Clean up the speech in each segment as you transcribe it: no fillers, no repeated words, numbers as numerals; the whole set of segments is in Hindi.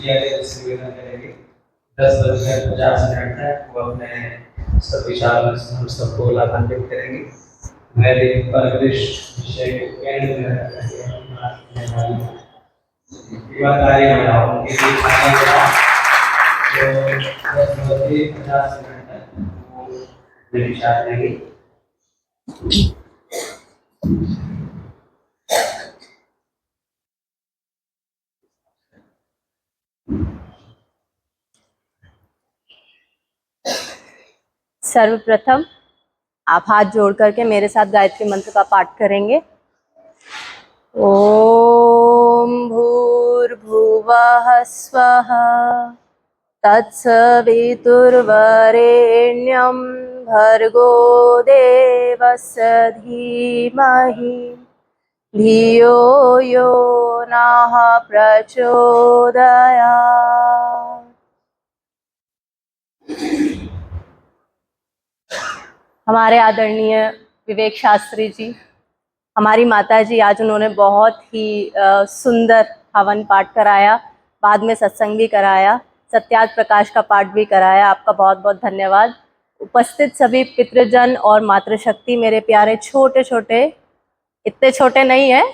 से निवेदन करेंगे 10:50 तक वो अपने सब विचार हम सबको लाभान्वित करेंगे। वैदिक परिवेश विषय को केंद्र में रखकर ईमानदारी बनाओ उनके लिए खाना बनाओ तो 10:50 तक वो विचार देंगे। सर्वप्रथम आप हाथ जोड़ करके मेरे साथ गायत्री मंत्र का पाठ करेंगे। ओम भूर्भुवः स्वः तत्सवितुर्वरेण्यं भर्गो देवस्य धीमहि धियो यो नः प्रचोदयात्। हमारे आदरणीय विवेक शास्त्री जी, हमारी माता जी, आज उन्होंने बहुत ही सुंदर हवन पाठ कराया, बाद में सत्संग भी कराया, सत्यार्थ प्रकाश का पाठ भी कराया। आपका बहुत बहुत धन्यवाद। उपस्थित सभी पितृजन और मातृशक्ति, मेरे प्यारे छोटे छोटे, इतने छोटे नहीं हैं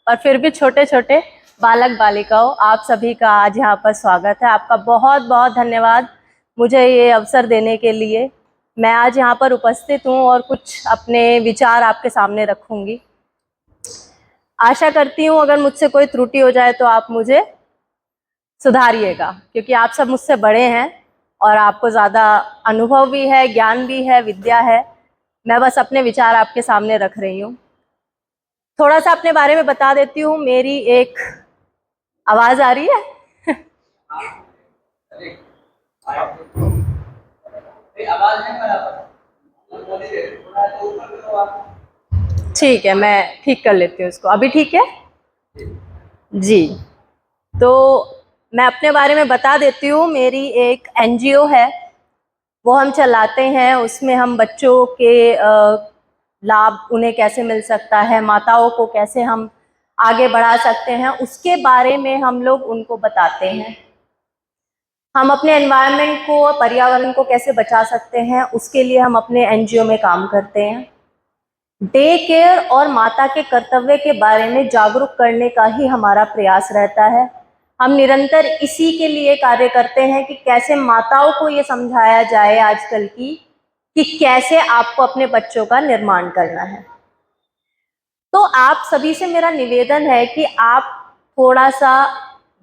पर फिर भी छोटे छोटे बालक बालिकाओं, आप सभी का आज यहाँ पर स्वागत है। आपका बहुत बहुत धन्यवाद मुझे ये अवसर देने के लिए। मैं आज यहाँ पर उपस्थित हूँ और कुछ अपने विचार आपके सामने रखूँगी। आशा करती हूँ अगर मुझसे कोई त्रुटि हो जाए तो आप मुझे सुधारिएगा, क्योंकि आप सब मुझसे बड़े हैं और आपको ज़्यादा अनुभव भी है, ज्ञान भी है, विद्या है। मैं बस अपने विचार आपके सामने रख रही हूँ। थोड़ा सा अपने बारे में बता देती हूँ। मेरी एक आवाज़ आ रही है? ठीक है, मैं ठीक कर लेती हूँ इसको। अभी ठीक है जी। तो मैं अपने बारे में बता देती हूँ। मेरी एक एनजीओ है, वो हम चलाते हैं। उसमें हम बच्चों के लाभ उन्हें कैसे मिल सकता है, माताओं को कैसे हम आगे बढ़ा सकते हैं, उसके बारे में हम लोग उनको बताते हैं। हम अपने एनवायरनमेंट को, पर्यावरण को कैसे बचा सकते हैं, उसके लिए हम अपने एनजीओ में काम करते हैं। डे केयर और माता के कर्तव्य के बारे में जागरूक करने का ही हमारा प्रयास रहता है। हम निरंतर इसी के लिए कार्य करते हैं कि कैसे माताओं को ये समझाया जाए आजकल की कि कैसे आपको अपने बच्चों का निर्माण करना है। तो आप सभी से मेरा निवेदन है कि आप थोड़ा सा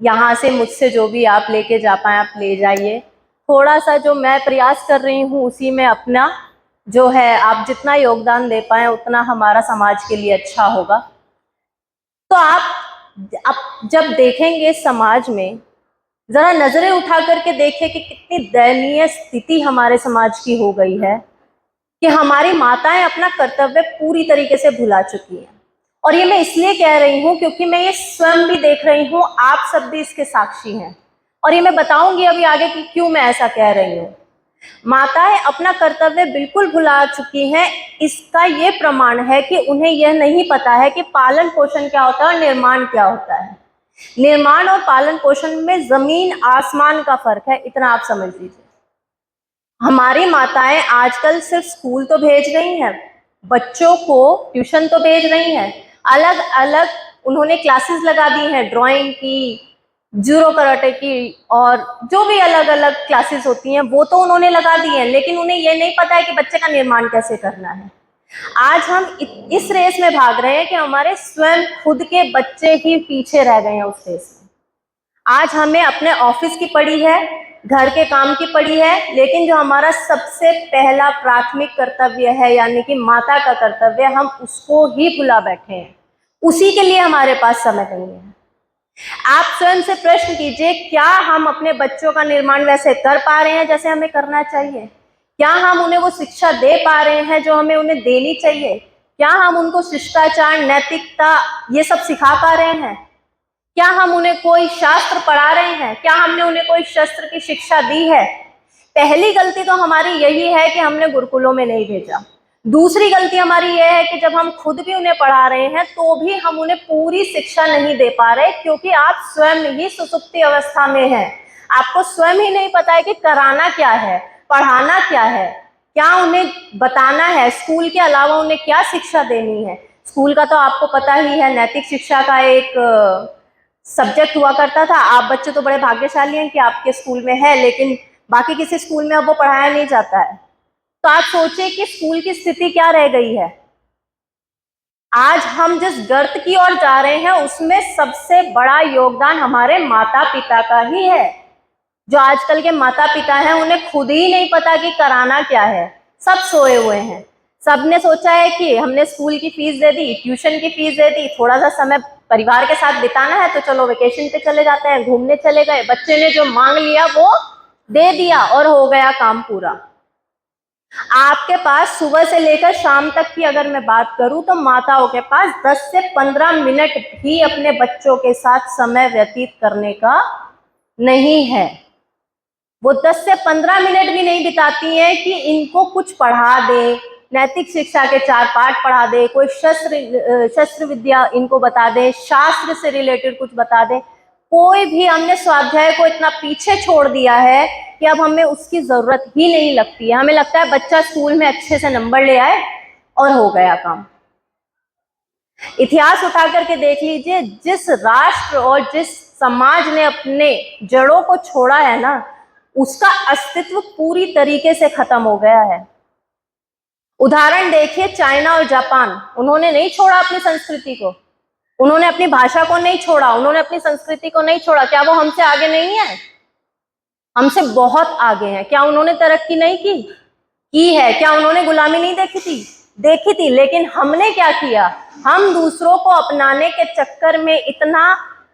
यहाँ से मुझसे जो भी आप लेके जा पाएँ आप ले जाइए। थोड़ा सा जो मैं प्रयास कर रही हूँ उसी में अपना जो है आप जितना योगदान दे पाएँ उतना हमारा समाज के लिए अच्छा होगा। तो आप जब देखेंगे समाज में, जरा नजरें उठा करके देखें कि कितनी दयनीय स्थिति हमारे समाज की हो गई है कि हमारी माताएं अपना कर्तव्य पूरी तरीके से भुला चुकी हैं। और ये मैं इसलिए कह रही हूँ क्योंकि मैं ये स्वयं भी देख रही हूँ, आप सब भी इसके साक्षी हैं। और ये मैं बताऊंगी अभी आगे कि क्यों मैं ऐसा कह रही हूँ। माताएं अपना कर्तव्य बिल्कुल भुला चुकी हैं। इसका ये प्रमाण है कि उन्हें यह नहीं पता है कि पालन पोषण क्या होता है और निर्माण क्या होता है। निर्माण और पालन पोषण में जमीन आसमान का फर्क है, इतना आप समझ लीजिए। हमारी माताएं आजकल सिर्फ स्कूल तो भेज रही हैं, बच्चों को ट्यूशन तो भेज रही हैं, अलग अलग उन्होंने क्लासेस लगा दी हैं, ड्राइंग की, जूडो कराटे की, और जो भी अलग अलग क्लासेस होती हैं वो तो उन्होंने लगा दी हैं, लेकिन उन्हें ये नहीं पता है कि बच्चे का निर्माण कैसे करना है। आज हम इस रेस में भाग रहे हैं कि हमारे स्वयं खुद के बच्चे ही पीछे रह गए हैं उस रेस में। आज हमें अपने ऑफिस की पड़ी है, घर के काम की पड़ी है, लेकिन जो हमारा सबसे पहला प्राथमिक कर्तव्य है यानी कि माता का कर्तव्य, हम उसको ही भुला बैठे हैं। उसी के लिए हमारे पास समय नहीं है। आप स्वयं से प्रश्न कीजिए, क्या हम अपने बच्चों का निर्माण वैसे कर पा रहे हैं जैसे हमें करना चाहिए? क्या हम उन्हें वो शिक्षा दे पा रहे हैं जो हमें उन्हें देनी चाहिए? क्या हम उनको शिष्टाचार, नैतिकता ये सब सिखा पा रहे हैं? क्या हम उन्हें कोई शास्त्र पढ़ा रहे हैं? क्या हमने उन्हें कोई शस्त्र की शिक्षा दी है? पहली गलती तो हमारी यही है कि हमने गुरुकुलों में नहीं भेजा। दूसरी गलती हमारी यह है कि जब हम खुद भी उन्हें पढ़ा रहे हैं तो भी हम उन्हें पूरी शिक्षा नहीं दे पा रहे, क्योंकि आप स्वयं ही सुसुप्ति अवस्था में हैं। आपको स्वयं ही नहीं पता है कि कराना क्या है, पढ़ाना क्या है, क्या उन्हें बताना है, स्कूल के अलावा उन्हें क्या शिक्षा देनी है। स्कूल का तो आपको पता ही है, नैतिक शिक्षा का एक सब्जेक्ट हुआ करता था। आप बच्चे तो बड़े भाग्यशाली हैं कि आपके स्कूल में है, लेकिन बाकी किसी स्कूल में अब वो पढ़ाया नहीं जाता है। तो आप सोचिए कि स्कूल की स्थिति क्या रह गई है। आज हम जिस गर्त की ओर जा रहे हैं उसमें सबसे बड़ा योगदान हमारे माता पिता का ही है। जो आजकल के माता पिता हैं उन्हें खुद ही नहीं पता कि कराना क्या है, सब सोए हुए हैं। सबने सोचा है कि हमने स्कूल की फीस दे दी, ट्यूशन की फीस दे दी, थोड़ा सा समय परिवार के साथ बिताना है तो चलो वेकेशन पे चले जाते हैं, घूमने चले गए, बच्चे ने जो मांग लिया वो दे दिया और हो गया काम पूरा। आपके पास सुबह से लेकर शाम तक की अगर मैं बात करूं तो माताओं के पास 10 से 15 मिनट भी अपने बच्चों के साथ समय व्यतीत करने का नहीं है। वो 10 से 15 मिनट भी नहीं बिताती हैं कि इनको कुछ पढ़ा दे, नैतिक शिक्षा के 4 पाठ पढ़ा दे, कोई शस्त्र विद्या इनको बता दे, शास्त्र से रिलेटेड कुछ बता दे। कोई भी हमने स्वाध्याय को इतना पीछे छोड़ दिया है कि अब हमें उसकी जरूरत ही नहीं लगती है। हमें लगता है बच्चा स्कूल में अच्छे से नंबर ले आए और हो गया काम। इतिहास उठा करके देख लीजिए, जिस राष्ट्र और जिस समाज ने अपने जड़ों को छोड़ा है ना, उसका अस्तित्व पूरी तरीके से खत्म हो गया है। उदाहरण देखिए चाइना और जापान, उन्होंने नहीं छोड़ा अपनी संस्कृति को, उन्होंने अपनी भाषा को नहीं छोड़ा, उन्होंने अपनी संस्कृति को नहीं छोड़ा। क्या वो हमसे आगे नहीं है? हमसे बहुत आगे हैं। क्या उन्होंने तरक्की नहीं की है? क्या उन्होंने गुलामी नहीं देखी थी? लेकिन हमने क्या किया, हम दूसरों को अपनाने के चक्कर में इतना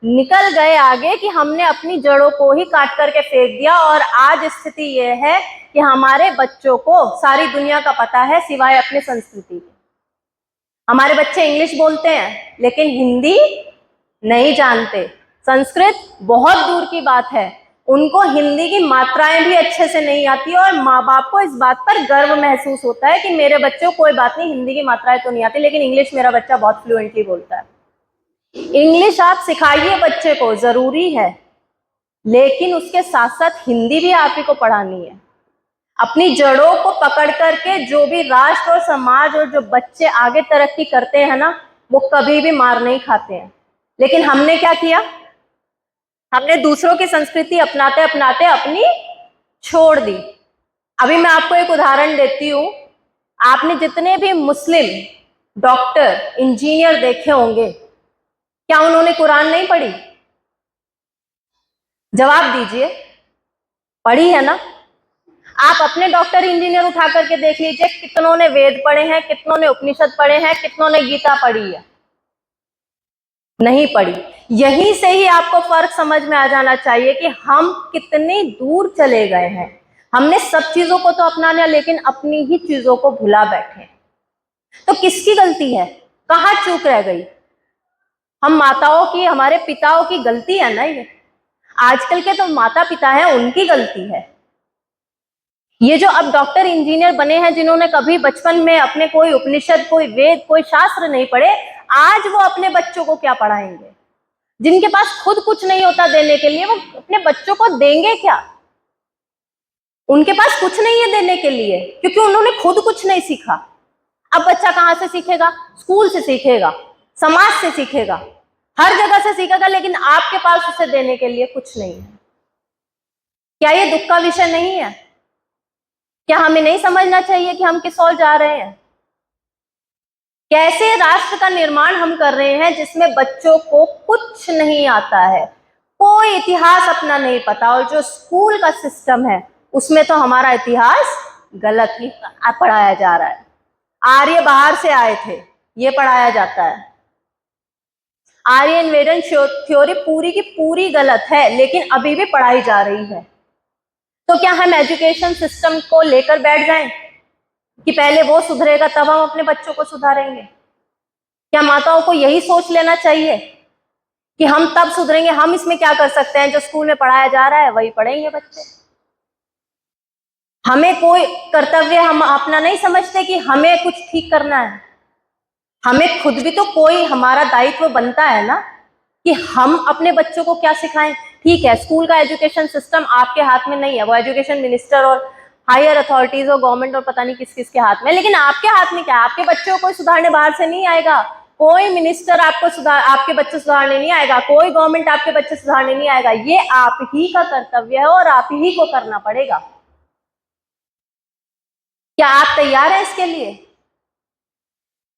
निकल गए आगे कि हमने अपनी जड़ों को ही काट करके फेंक दिया। और आज स्थिति यह है कि हमारे बच्चों को सारी दुनिया का पता है सिवाय अपनी संस्कृति के। हमारे बच्चे इंग्लिश बोलते हैं लेकिन हिंदी नहीं जानते, संस्कृत बहुत दूर की बात है, उनको हिंदी की मात्राएं भी अच्छे से नहीं आती। और माँ बाप को इस बात पर गर्व महसूस होता है कि मेरे बच्चे को कोई बात नहीं, हिंदी की मात्राएं तो नहीं आती लेकिन इंग्लिश मेरा बच्चा बहुत फ्लुएंटली बोलता है। इंग्लिश आप सिखाइए बच्चे को, जरूरी है, लेकिन उसके साथ साथ हिंदी भी आप ही को पढ़ानी है। अपनी जड़ों को पकड़ करके जो भी राष्ट्र और समाज और जो बच्चे आगे तरक्की करते हैं ना, वो कभी भी मार नहीं खाते हैं। लेकिन हमने क्या किया, हमने दूसरों की संस्कृति अपनाते अपनाते अपनी छोड़ दी। अभी मैं आपको एक उदाहरण देती हूँ। आपने जितने भी मुस्लिम डॉक्टर, इंजीनियर देखे होंगे, क्या उन्होंने कुरान नहीं पढ़ी? जवाब दीजिए, पढ़ी है ना? आप अपने डॉक्टर इंजीनियर उठा करके देख लीजिए, कितनों ने वेद पढ़े हैं, कितनों ने उपनिषद पढ़े हैं, कितनों ने गीता पढ़ी है? नहीं पढ़ी। यहीं से ही आपको फर्क समझ में आ जाना चाहिए कि हम कितने दूर चले गए हैं। हमने सब चीजों को तो अपना लिया लेकिन अपनी ही चीजों को भुला बैठे। तो किसकी गलती है? कहाँ चूक रह गई? हम माताओं की, हमारे पिताओं की गलती है ना ये। आजकल के तो माता पिता हैं, उनकी गलती है। ये जो अब डॉक्टर इंजीनियर बने हैं, जिन्होंने कभी बचपन में अपने कोई उपनिषद, कोई वेद, कोई शास्त्र नहीं पढ़े, आज वो अपने बच्चों को क्या पढ़ाएंगे? जिनके पास खुद कुछ नहीं होता देने के लिए, वो अपने बच्चों को देंगे क्या? उनके पास कुछ नहीं है देने के लिए, क्योंकि उन्होंने खुद कुछ नहीं सीखा। अब बच्चा कहां से सीखेगा? स्कूल से सीखेगा, समाज से सीखेगा, हर जगह से सीखेगा, लेकिन आपके पास उसे देने के लिए कुछ नहीं है। क्या ये दुख का विषय नहीं है? क्या हमें नहीं समझना चाहिए कि हम किस ओर जा रहे हैं? कैसे राष्ट्र का निर्माण हम कर रहे हैं जिसमें बच्चों को कुछ नहीं आता है, कोई इतिहास अपना नहीं पता। और जो स्कूल का सिस्टम है उसमें तो हमारा इतिहास गलत ही पढ़ाया जा रहा है। आर्य बाहर से आए थे, ये पढ़ाया जाता है। आर्य इन्वेजन थ्योरी पूरी की पूरी गलत है, लेकिन अभी भी पढ़ाई जा रही है। तो क्या हम एजुकेशन सिस्टम को लेकर बैठ जाएं कि पहले वो सुधरेगा तब हम अपने बच्चों को सुधारेंगे? क्या माताओं को यही सोच लेना चाहिए कि हम तब सुधरेंगे? हम इसमें क्या कर सकते हैं? जो स्कूल में पढ़ाया जा रहा है वही पढ़ेंगे बच्चे। हमें कोई कर्तव्य हम अपना नहीं समझते कि हमें कुछ ठीक करना है। हमें खुद भी तो कोई हमारा दायित्व बनता है ना, कि हम अपने बच्चों को क्या सिखाएं। ठीक है, स्कूल का एजुकेशन सिस्टम आपके हाथ में नहीं है, वो एजुकेशन मिनिस्टर और हायर अथॉरिटीज और गवर्नमेंट और पता नहीं किस किस के हाथ में, लेकिन आपके हाथ में क्या है? आपके बच्चों को कोई सुधारने बाहर से नहीं आएगा, कोई मिनिस्टर आपके बच्चे सुधारने नहीं आएगा, कोई गवर्नमेंट आपके बच्चे सुधारने नहीं आएगा। ये आप ही का कर्तव्य है और आप ही को करना पड़ेगा। क्या आप तैयार हैं इसके लिए?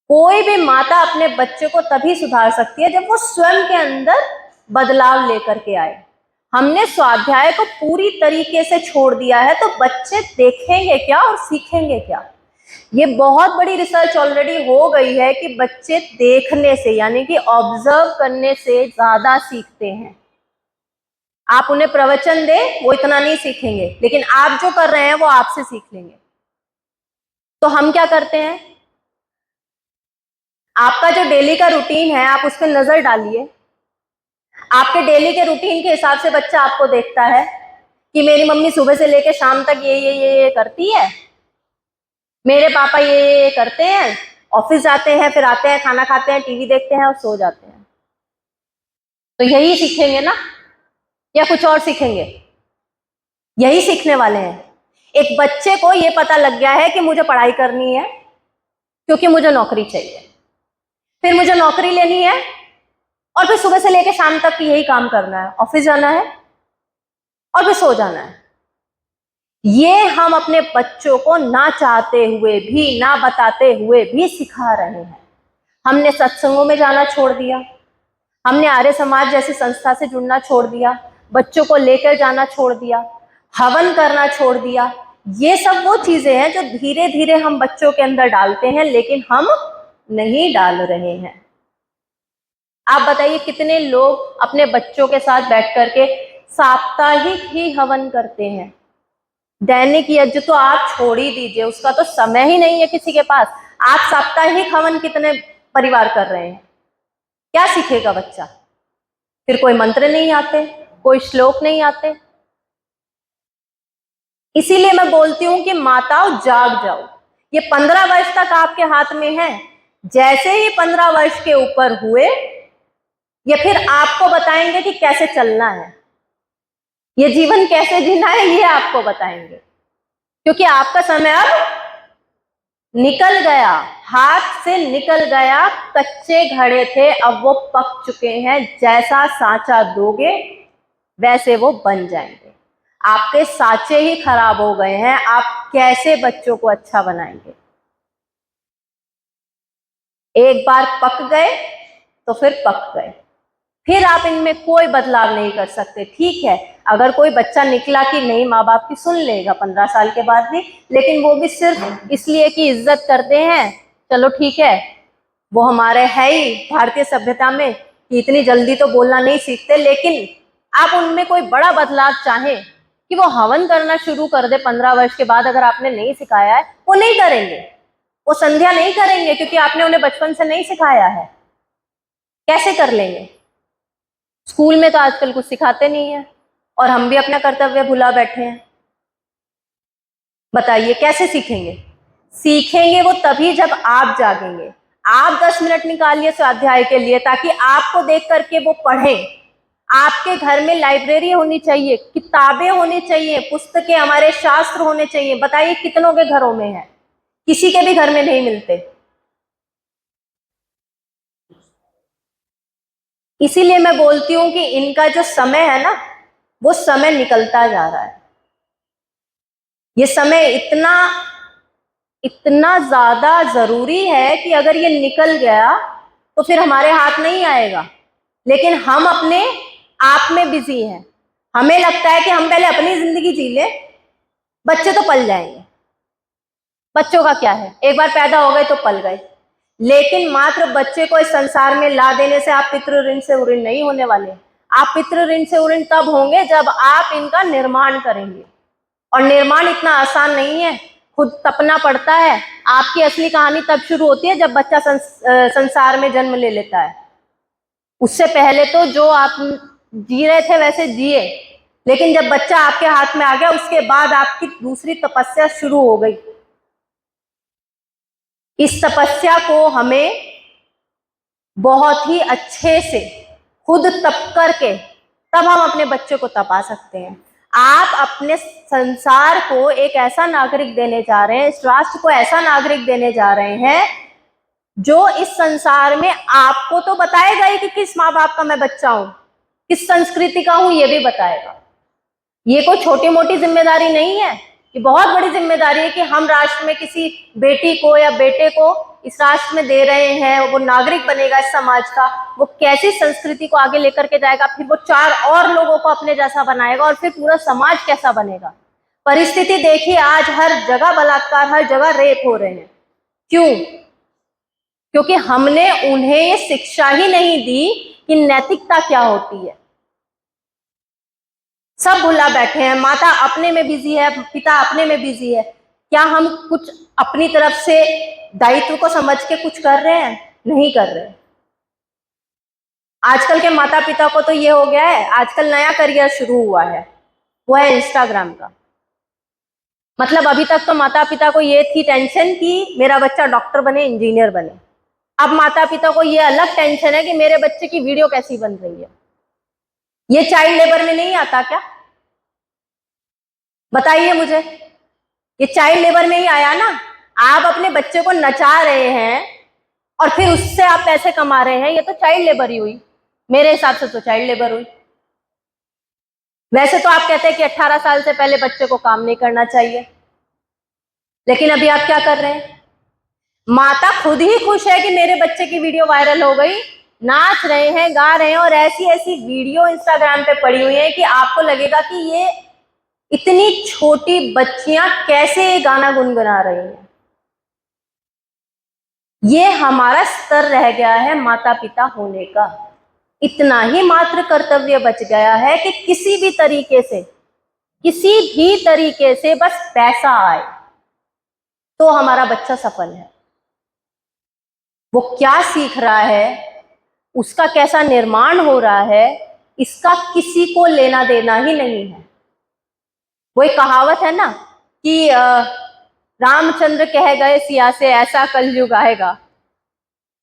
कोई भी माता अपने बच्चे को तभी सुधार सकती है जब वो स्वयं के अंदर बदलाव लेकर के आए। हमने स्वाध्याय को पूरी तरीके से छोड़ दिया है, तो बच्चे देखेंगे क्या और सीखेंगे क्या? ये बहुत बड़ी रिसर्च ऑलरेडी हो गई है कि बच्चे देखने से, यानी कि ऑब्जर्व करने से ज्यादा सीखते हैं। आप उन्हें प्रवचन दें, वो इतना नहीं सीखेंगे, लेकिन आप जो कर रहे हैं वो आपसे सीख लेंगे। तो हम क्या करते हैं, आपका जो डेली का रूटीन है आप उस पर नजर डालिए। आपके डेली के रूटीन के हिसाब से बच्चा आपको देखता है कि मेरी मम्मी सुबह से लेकर शाम तक ये करती है, मेरे पापा ये करते हैं, ऑफिस जाते हैं, फिर आते हैं, खाना खाते हैं, टीवी देखते हैं और सो जाते हैं। तो यही सीखेंगे ना, या कुछ और सीखेंगे? यही सीखने वाले हैं। एक बच्चे को ये पता लग गया है कि मुझे पढ़ाई करनी है क्योंकि मुझे नौकरी चाहिए, फिर मुझे नौकरी लेनी है और फिर सुबह से लेकर शाम तक यही काम करना है, ऑफिस जाना है और फिर सो जाना है। ये हम अपने बच्चों को ना चाहते हुए भी, ना बताते हुए भी सिखा रहे हैं। हमने सत्संगों में जाना छोड़ दिया, हमने आर्य समाज जैसी संस्था से जुड़ना छोड़ दिया, बच्चों को लेकर जाना छोड़ दिया, हवन करना छोड़ दिया। ये सब वो चीजें हैं जो धीरे धीरे हम बच्चों के अंदर डालते हैं, लेकिन हम नहीं डाल रहे हैं। आप बताइए कितने लोग अपने बच्चों के साथ बैठ करके साप्ताहिक ही हवन करते हैं। दैनिक यज्ञ तो आप छोड़ ही दीजिए, उसका तो समय ही नहीं है किसी के पास। आप साप्ताहिक हवन कितने परिवार कर रहे हैं? क्या सीखेगा बच्चा? फिर कोई मंत्र नहीं आते, कोई श्लोक नहीं आते। इसीलिए मैं बोलती हूं कि माताओं जाग जाओ। ये 15 वर्ष तक आपके हाथ में है। जैसे ही 15 वर्ष के ऊपर हुए, ये फिर आपको बताएंगे कि कैसे चलना है, ये जीवन कैसे जीना है, ये आपको बताएंगे। क्योंकि आपका समय अब निकल गया, हाथ से निकल गया। कच्चे घड़े थे, अब वो पक चुके हैं। जैसा सांचा दोगे वैसे वो बन जाएंगे। आपके सांचे ही खराब हो गए हैं, आप कैसे बच्चों को अच्छा बनाएंगे? एक बार पक गए तो फिर पक गए, फिर आप इनमें कोई बदलाव नहीं कर सकते। ठीक है, अगर कोई बच्चा निकला कि नहीं, माँ बाप की सुन लेगा 15 साल के बाद भी, लेकिन वो भी सिर्फ इसलिए कि इज्जत करते हैं। चलो ठीक है, वो हमारे है ही भारतीय सभ्यता में कि इतनी जल्दी तो बोलना नहीं सीखते, लेकिन आप उनमें कोई बड़ा बदलाव चाहें कि वो हवन करना शुरू कर दे 15 वर्ष के बाद, अगर आपने नहीं सिखाया है, वो नहीं करेंगे। वो संध्या नहीं करेंगे क्योंकि आपने उन्हें बचपन से नहीं सिखाया है। कैसे कर लेंगे? स्कूल में तो आजकल कुछ सिखाते नहीं है और हम भी अपना कर्तव्य भुला बैठे हैं। बताइए कैसे सीखेंगे? सीखेंगे वो तभी जब आप जागेंगे। आप 10 मिनट निकालिए स्वाध्याय के लिए, ताकि आपको देख करके वो पढ़ें। आपके घर में लाइब्रेरी होनी चाहिए, किताबें होनी चाहिए, पुस्तकें, हमारे शास्त्र होने चाहिए। बताइए कितनों के घरों में है? किसी के भी घर में नहीं मिलते। इसीलिए मैं बोलती हूं कि इनका जो समय है ना, वो समय निकलता जा रहा है। ये समय इतना इतना ज्यादा जरूरी है कि अगर ये निकल गया तो फिर हमारे हाथ नहीं आएगा। लेकिन हम अपने आप में बिजी हैं। हमें लगता है कि हम पहले अपनी जिंदगी जी ले, बच्चे तो पल जाएंगे। बच्चों का क्या है, एक बार पैदा हो गए तो पल गए। लेकिन मात्र बच्चे को इस संसार में ला देने से आप पितृ ऋण से उऋण नहीं होने वाले। आप पितृ ऋण से उऋण तब होंगे जब आप इनका निर्माण करेंगे, और निर्माण इतना आसान नहीं है, खुद तपना पड़ता है। आपकी असली कहानी तब शुरू होती है जब बच्चा संसार में जन्म ले लेता है। उससे पहले तो जो आप जी रहे थे वैसे जिए, लेकिन जब बच्चा आपके हाथ में आ गया, उसके बाद आपकी दूसरी तपस्या शुरू हो गई। इस तपस्या को हमें बहुत ही अच्छे से खुद तप करके तब हम अपने बच्चे को तपा सकते हैं। आप अपने संसार को एक ऐसा नागरिक देने जा रहे हैं, इस राष्ट्र को ऐसा नागरिक देने जा रहे हैं जो इस संसार में आपको तो बताएगा ही कि किस माँ बाप का मैं बच्चा हूं, किस संस्कृति का हूं, ये भी बताएगा। ये कोई छोटी मोटी जिम्मेदारी नहीं है, ये बहुत बड़ी जिम्मेदारी है कि हम राष्ट्र में किसी बेटी को या बेटे को इस राष्ट्र में दे रहे हैं, वो नागरिक बनेगा इस समाज का, वो कैसी संस्कृति को आगे लेकर के जाएगा, फिर वो 4 और लोगों को अपने जैसा बनाएगा, और फिर पूरा समाज कैसा बनेगा। परिस्थिति देखिए, आज हर जगह बलात्कार, हर जगह रेप हो रहे हैं। क्यों? क्योंकि हमने उन्हें ये शिक्षा ही नहीं दी कि नैतिकता क्या होती है। सब भुला बैठे हैं, माता अपने में बिजी है, पिता अपने में बिजी है। क्या हम कुछ अपनी तरफ से दायित्व को समझ के कुछ कर रहे हैं? नहीं कर रहे। आजकल के माता पिता को तो ये हो गया है, आजकल नया करियर शुरू हुआ है, वो है इंस्टाग्राम का। मतलब अभी तक तो माता पिता को ये थी टेंशन कि मेरा बच्चा डॉक्टर बने, इंजीनियर बने। अब माता पिता को ये अलग टेंशन है कि मेरे बच्चे की वीडियो कैसी बन रही है। ये चाइल्ड लेबर में नहीं आता क्या? बताइए मुझे, ये चाइल्ड लेबर में ही आया ना। आप अपने बच्चे को नचा रहे हैं और फिर उससे आप पैसे कमा रहे हैं, ये तो चाइल्ड लेबर ही हुई। मेरे हिसाब से तो चाइल्ड लेबर हुई। वैसे तो आप कहते हैं कि 18 साल से पहले बच्चे को काम नहीं करना चाहिए, लेकिन अभी आप क्या कर रहे हैं? माता खुद ही खुश है कि मेरे बच्चे की वीडियो वायरल हो गई, नाच रहे हैं, गा रहे हैं, और ऐसी ऐसी वीडियो इंस्टाग्राम पे पड़ी हुई है कि आपको लगेगा कि ये इतनी छोटी बच्चियां कैसे गाना गुनगुना रही हैं। ये हमारा स्तर रह गया है माता पिता होने का। इतना ही मात्र कर्तव्य बच गया है कि किसी भी तरीके से बस पैसा आए तो हमारा बच्चा सफल है। वो क्या सीख रहा है, उसका कैसा निर्माण हो रहा है, इसका किसी को लेना देना ही नहीं है। वो एक कहावत है ना कि रामचंद्र कह गए सिया से, ऐसा कलयुग आएगा,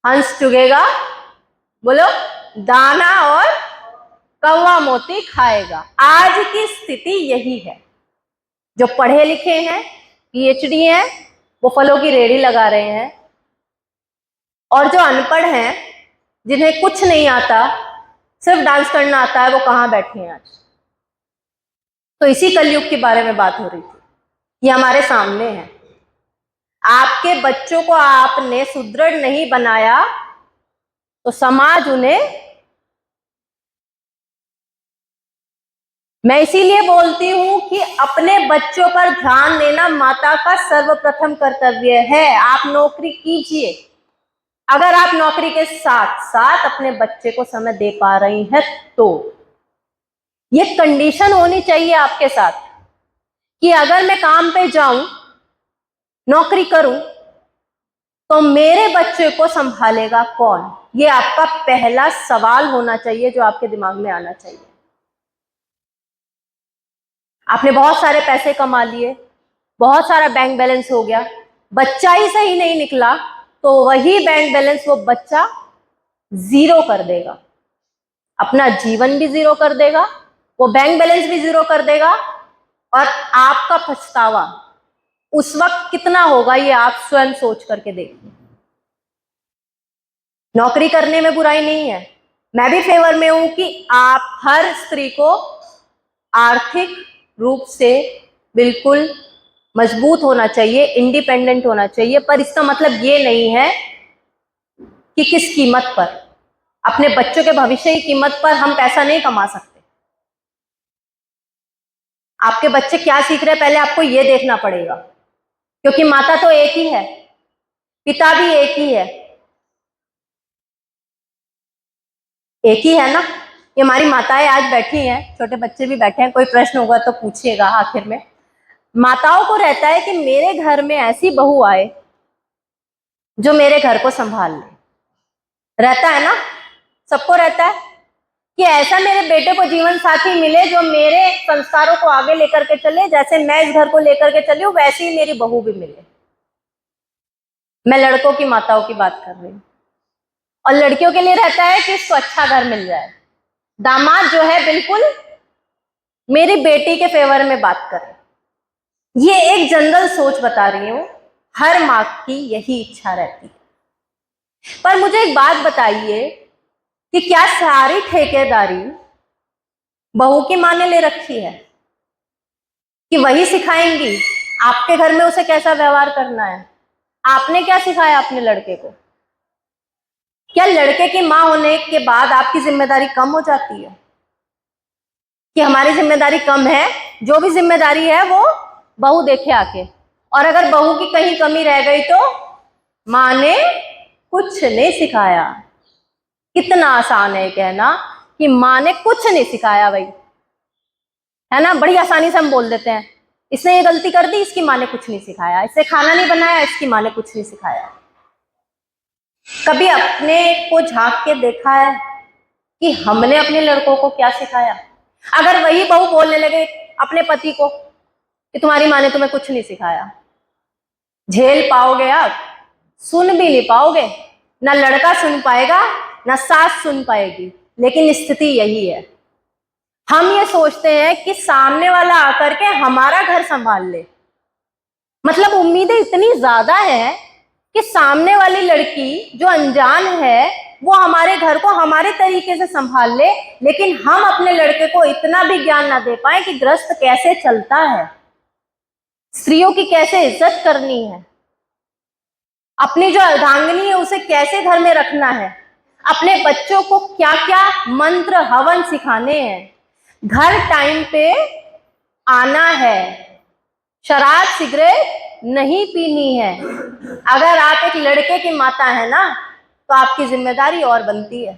हंस चुगेगा, बोलो, दाना और कौवा मोती खाएगा। आज की स्थिति यही है। जो पढ़े लिखे हैं, पीएचडी हैं, वो फलों की रेहड़ी लगा रहे हैं, और जो अनपढ़ हैं, जिन्हें कुछ नहीं आता, सिर्फ डांस करना आता है, वो कहाँ बैठे हैं आज। तो इसी कलयुग के बारे में बात हो रही थी। ये हमारे सामने है। आपके बच्चों को आपने सुदृढ़ नहीं बनाया तो समाज उन्हें, मैं इसीलिए बोलती हूं कि अपने बच्चों पर ध्यान देना माता का सर्वप्रथम कर्तव्य है। आप नौकरी कीजिए, अगर आप नौकरी के साथ साथ अपने बच्चे को समय दे पा रही हैं तो ये कंडीशन होनी चाहिए आपके साथ कि अगर मैं काम पे जाऊं, नौकरी करूं, तो मेरे बच्चे को संभालेगा कौन। ये आपका पहला सवाल होना चाहिए जो आपके दिमाग में आना चाहिए। आपने बहुत सारे पैसे कमा लिए, बहुत सारा बैंक बैलेंस हो गया, बच्चा ही सही नहीं निकला तो वही बैंक बैलेंस वो बच्चा जीरो कर देगा, अपना जीवन भी जीरो कर देगा, वो बैंक बैलेंस भी जीरो कर देगा, और आपका पछतावा उस वक्त कितना होगा ये आप स्वयं सोच करके देखिए। नौकरी करने में बुराई नहीं है, मैं भी फेवर में हूं कि आप हर स्त्री को आर्थिक रूप से बिल्कुल मजबूत होना चाहिए, इंडिपेंडेंट होना चाहिए, पर इसका मतलब ये नहीं है कि किस कीमत पर, अपने बच्चों के भविष्य की कीमत पर हम पैसा नहीं कमा सकते। आपके बच्चे क्या सीख रहे हैं पहले आपको ये देखना पड़ेगा, क्योंकि माता तो एक ही है, पिता भी एक ही है, एक ही है ना। ये हमारी माताएं आज बैठी हैं, छोटे बच्चे भी बैठे हैं, कोई प्रश्न होगा तो पूछिएगा आखिर में। माताओं को रहता है कि मेरे घर में ऐसी बहू आए जो मेरे घर को संभाल ले, रहता है ना, सबको रहता है। कि ऐसा मेरे बेटे को जीवन साथी मिले जो मेरे संस्कारों को आगे लेकर के चले, जैसे मैं इस घर को लेकर के चली हूँ वैसे ही मेरी बहू भी मिले। मैं लड़कों की माताओं की बात कर रही हूँ। और लड़कियों के लिए रहता है कि इसको अच्छा घर मिल जाए। दामाद जो है बिल्कुल मेरी बेटी के फेवर में बात करे। ये एक जनरल सोच बता रही हूँ, हर माँ की यही इच्छा रहती है। पर मुझे एक बात बताइए कि क्या सारी ठेकेदारी बहू की माँ ने ले रखी है कि वही सिखाएंगी आपके घर में उसे कैसा व्यवहार करना है? आपने क्या सिखाया अपने लड़के को? क्या लड़के की माँ होने के बाद आपकी जिम्मेदारी कम हो जाती है कि हमारी जिम्मेदारी कम है, जो भी जिम्मेदारी है वो बहू देखे आके? और अगर बहू की कहीं कमी रह गई तो माँ ने कुछ नहीं सिखाया। कितना आसान है कहना कि माँ ने कुछ नहीं सिखाया भाई, है ना? बड़ी आसानी से हम बोल देते हैं इसने ये गलती कर दी, इसकी माँ ने कुछ नहीं सिखाया, इसने खाना नहीं बनाया, इसकी माँ ने कुछ नहीं सिखाया। कभी अपने को झांक के देखा है कि हमने अपने लड़कों को क्या सिखाया? अगर वही बहू बोलने लगे अपने पति को कि तुम्हारी माँ ने तुम्हें कुछ नहीं सिखाया, झेल पाओगे आप? सुन भी नहीं पाओगे। ना लड़का सुन पाएगा ना सास सुन पाएगी। लेकिन स्थिति यही है, हम ये सोचते हैं कि सामने वाला आकर के हमारा घर संभाल ले। मतलब उम्मीदें इतनी ज्यादा है कि सामने वाली लड़की जो अनजान है वो हमारे घर को हमारे तरीके से संभाल ले, लेकिन हम अपने लड़के को इतना भी ज्ञान ना दे पाए कि गृहस्थ कैसे चलता है, स्त्रियों की कैसे इज्जत करनी है, अपनी जो अर्धांगिनी है उसे कैसे घर में रखना है, अपने बच्चों को क्या क्या मंत्र हवन सिखाने हैं, घर टाइम पे आना है, शराब सिगरेट नहीं पीनी है। अगर आप एक लड़के की माता है ना तो आपकी जिम्मेदारी और बनती है,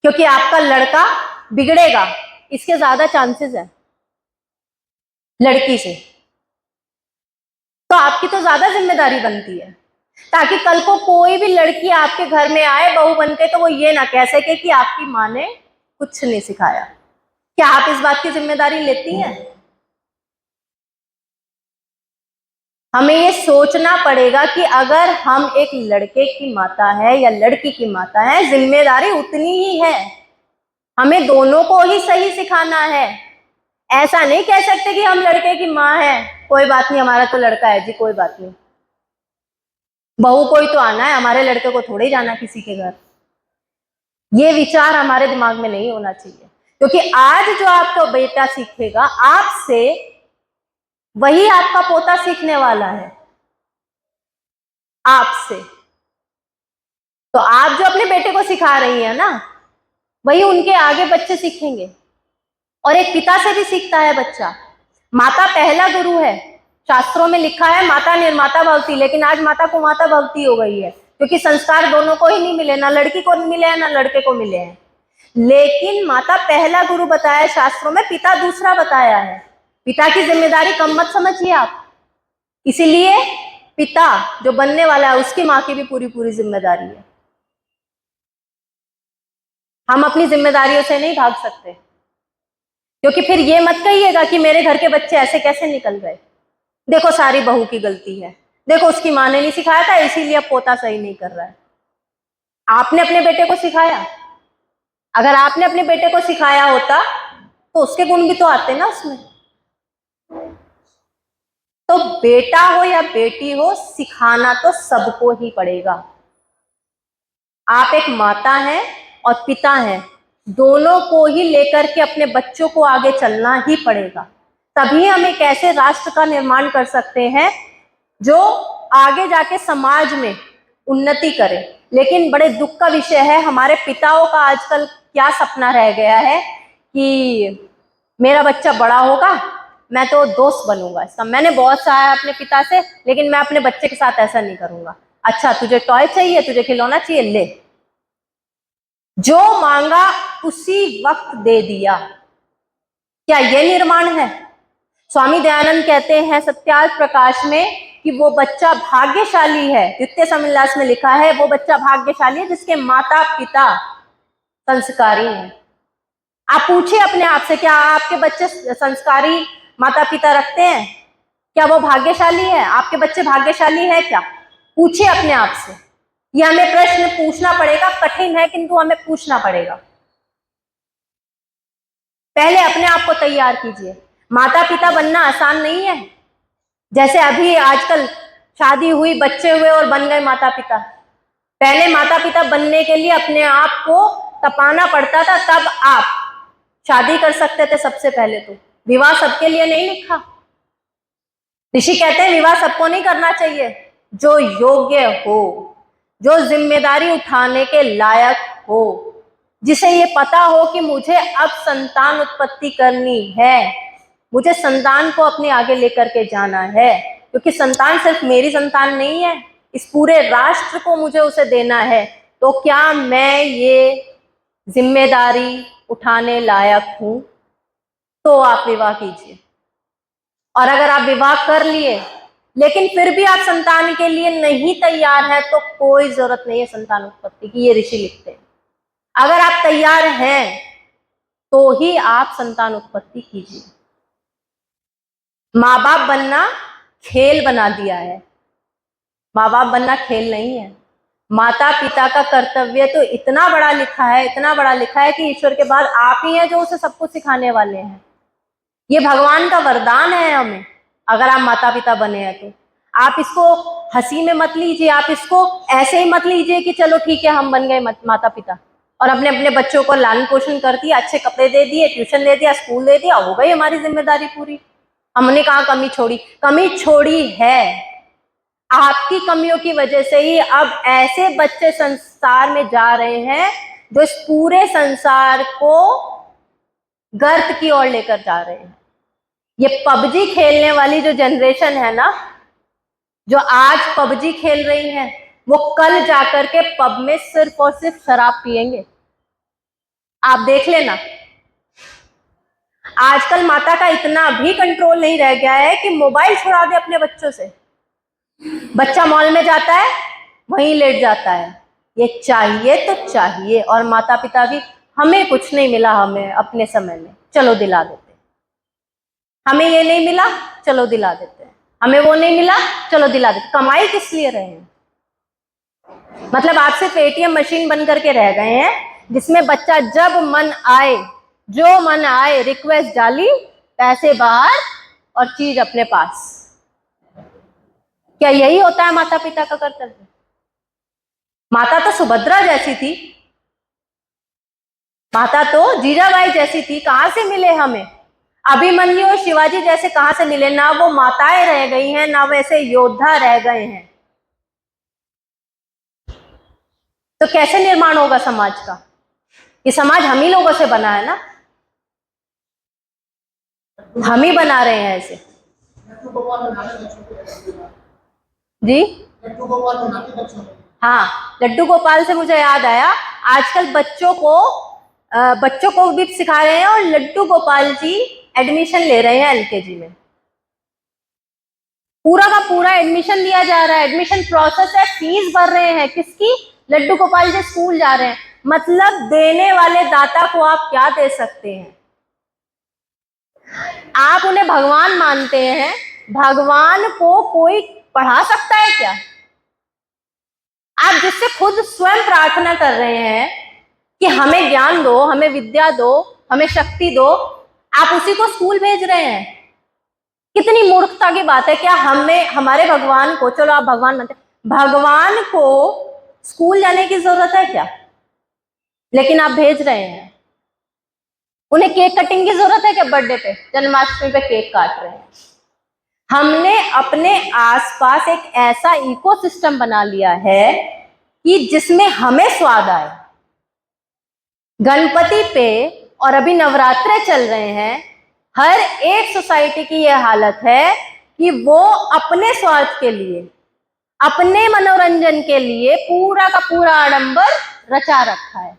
क्योंकि आपका लड़का बिगड़ेगा इसके ज्यादा चांसेस है लड़की से। तो आपकी तो ज्यादा जिम्मेदारी बनती है ताकि कल को कोई भी लड़की आपके घर में आए बहू बनके तो वो ये ना कह सके कि आपकी माँ ने कुछ नहीं सिखाया। क्या आप इस बात की जिम्मेदारी लेती हैं? हमें ये सोचना पड़ेगा कि अगर हम एक लड़के की माता है या लड़की की माता है, जिम्मेदारी उतनी ही है, हमें दोनों को ही सही सिखाना है। ऐसा नहीं कह सकते कि हम लड़के की माँ है, कोई बात नहीं हमारा तो लड़का है जी, कोई बात नहीं, बहू को ही तो आना है, हमारे लड़के को थोड़े ही जाना किसी के घर। ये विचार हमारे दिमाग में नहीं होना चाहिए, क्योंकि आज जो आपका बेटा सीखेगा आपसे, वही आपका पोता सीखने वाला है आपसे। तो आप जो अपने बेटे को सिखा रही है ना, वही उनके आगे बच्चे सीखेंगे। और एक पिता से भी सीखता है बच्चा। माता पहला गुरु है, शास्त्रों में लिखा है माता निर्माता भवती, लेकिन आज माता कुमाता भवती हो गई है, क्योंकि संस्कार दोनों को ही नहीं मिले, ना लड़की को मिले हैं ना लड़के को मिले हैं। लेकिन माता पहला गुरु बताया है शास्त्रों में, पिता दूसरा बताया है। पिता की जिम्मेदारी कम मत समझिए आप। इसीलिए पिता जो बनने वाला है उसकी माँ की भी पूरी पूरी जिम्मेदारी है। हम अपनी जिम्मेदारियों से नहीं भाग सकते, क्योंकि फिर ये मत कहिएगा कि मेरे घर के बच्चे ऐसे कैसे निकल गए, देखो सारी बहू की गलती है, देखो उसकी माँ ने नहीं सिखाया था इसीलिए अब पोता सही नहीं कर रहा है। आपने अपने बेटे को सिखाया? अगर आपने अपने बेटे को सिखाया होता तो उसके गुण भी तो आते ना उसमें। तो बेटा हो या बेटी हो, सिखाना तो सबको ही पड़ेगा। आप एक माता हैं और पिता हैं, दोनों को ही लेकर के अपने बच्चों को आगे चलना ही पड़ेगा। तभी हम एक ऐसे राष्ट्र का निर्माण कर सकते हैं जो आगे जाके समाज में उन्नति करे। लेकिन बड़े दुख का विषय है, हमारे पिताओं का आजकल क्या सपना रह गया है कि मेरा बच्चा बड़ा होगा मैं तो दोस्त बनूंगा इसका। मैंने बहुत सहारा अपने पिता से, लेकिन मैं अपने बच्चे के साथ ऐसा नहीं करूंगा। अच्छा तुझे टॉय चाहिए, तुझे खिलौना चाहिए, ले, जो मांगा उसी वक्त दे दिया। क्या ये निर्माण है? स्वामी दयानंद कहते हैं सत्यार्थ प्रकाश में कि वो बच्चा भाग्यशाली है, द्वितीय समविलास में लिखा है वो बच्चा भाग्यशाली है जिसके माता पिता संस्कारी हैं। आप पूछिए अपने आप से, क्या आपके बच्चे संस्कारी माता पिता रखते हैं? क्या वो भाग्यशाली है? आपके बच्चे भाग्यशाली है क्या? पूछिए अपने आप से। ये हमें प्रश्न पूछना पड़ेगा, कठिन है किंतु हमें पूछना पड़ेगा। पहले अपने आप को तैयार कीजिए। माता पिता बनना आसान नहीं है। जैसे अभी आजकल शादी हुई, बच्चे हुए और बन गए माता पिता। पहले माता पिता बनने के लिए अपने आप को तपाना पड़ता था, तब आप शादी कर सकते थे। सबसे पहले तो विवाह सबके लिए नहीं लिखा। ऋषि कहते हैं विवाह सबको नहीं करना चाहिए, जो योग्य हो, जो जिम्मेदारी उठाने के लायक हो, जिसे ये पता हो कि मुझे अब संतान उत्पत्ति करनी है, मुझे संतान को अपने आगे लेकर के जाना है, क्योंकि संतान सिर्फ मेरी संतान नहीं है, इस पूरे राष्ट्र को मुझे उसे देना है। तो क्या मैं ये जिम्मेदारी उठाने लायक हूं? तो आप विवाह कीजिए। और अगर आप विवाह कर लिए लेकिन फिर भी आप संतान के लिए नहीं तैयार है, तो कोई जरूरत नहीं है संतान उत्पत्ति की, ये ऋषि लिखते हैं। अगर आप तैयार हैं तो ही आप संतान उत्पत्ति कीजिए। माँ बाप बनना खेल बना दिया है। माँ बाप बनना खेल नहीं है। माता पिता का कर्तव्य तो इतना बड़ा लिखा है, इतना बड़ा लिखा है कि ईश्वर के बाद आप ही हैं जो उसे सब कुछ सिखाने वाले हैं। ये भगवान का वरदान है हमें। अगर आप माता पिता बने हैं तो आप इसको हंसी में मत लीजिए, आप इसको ऐसे ही मत लीजिए कि चलो ठीक है हम बन गए माता पिता और अपने अपने बच्चों को लालन पोषण कर दिया, अच्छे कपड़े दे दिए, ट्यूशन दे दिया, स्कूल दे दिया, हो गई हमारी जिम्मेदारी पूरी। हमने कहाँ कमी छोड़ी? कमी छोड़ी है आपकी कमियों की वजह से ही अब ऐसे बच्चे संसार में जा रहे हैं जो इस पूरे संसार को गर्त की ओर लेकर जा रहे हैं। ये पबजी खेलने वाली जो जनरेशन है ना, जो आज पबजी खेल रही है, वो कल जाकर के पब में सिर्फ और सिर्फ शराब पिएंगे। आप देख लेना। आजकल माता का इतना भी कंट्रोल नहीं रह गया है कि मोबाइल छुड़ा दे अपने बच्चों से। बच्चा मॉल में जाता है, वहीं लेट जाता है, ये चाहिए तो चाहिए। और माता पिता भी, हमें कुछ नहीं मिला, हमें अपने समय में, चलो दिला देते। हमें ये नहीं मिला, चलो दिला देते हैं। हमें वो नहीं मिला, चलो दिला देते। कमाई किस लिए रहे हैं? मतलब आप सिर्फ एटीएम मशीन बन करके रह गए हैं, जिसमें बच्चा जब मन आए, जो मन आए, रिक्वेस्ट डाली, पैसे बाहर और चीज अपने पास। क्या यही होता है माता पिता का कर्तव्य? माता तो सुभद्रा जैसी थी, माता तो जीजाबाई जैसी थी, कहां से मिले हमें? अभिमन्यु और शिवाजी जैसे कहां से मिले? ना वो माताएं रह गई हैं, ना वैसे योद्धा रह गए हैं। तो कैसे निर्माण होगा समाज का? ये समाज हम ही लोगों से बना है ना, हम ही बना रहे हैं ऐसे। जी हाँ, लड्डू गोपाल से मुझे याद आया, आजकल बच्चों को भी सिखा रहे हैं और लड्डू गोपाल जी एडमिशन ले रहे हैं एलकेजी में। पूरा का पूरा एडमिशन लिया जा रहा है, एडमिशन प्रोसेस है, फीस भर रहे हैं। किसकी? लड्डू गोपाल जी स्कूल जा रहे हैं। मतलब देने वाले दाता को आप क्या दे सकते हैं? आप उन्हें भगवान मानते हैं, भगवान को कोई पढ़ा सकता है क्या? आप जिससे खुद स्वयं प्रार्थना कर रहे हैं कि हमें ज्ञान दो, हमें विद्या दो, हमें शक्ति दो, आप उसी को स्कूल भेज रहे हैं। कितनी मूर्खता की बात है। क्या हमें, हमारे भगवान को, चलो आप भगवान मानते, भगवान को स्कूल जाने की जरूरत है क्या? लेकिन आप भेज रहे हैं। उन्हें केक कटिंग की जरूरत है क्या? बर्थडे पे, जन्माष्टमी पे केक काट रहे हैं। हमने अपने आसपास एक ऐसा इकोसिस्टम बना लिया है कि जिसमें हमें स्वाद आए। गणपति पे और अभी नवरात्रे चल रहे हैं, हर एक सोसाइटी की यह हालत है कि वो अपने स्वार्थ के लिए, अपने मनोरंजन के लिए पूरा का पूरा आडंबर रचा रखा है।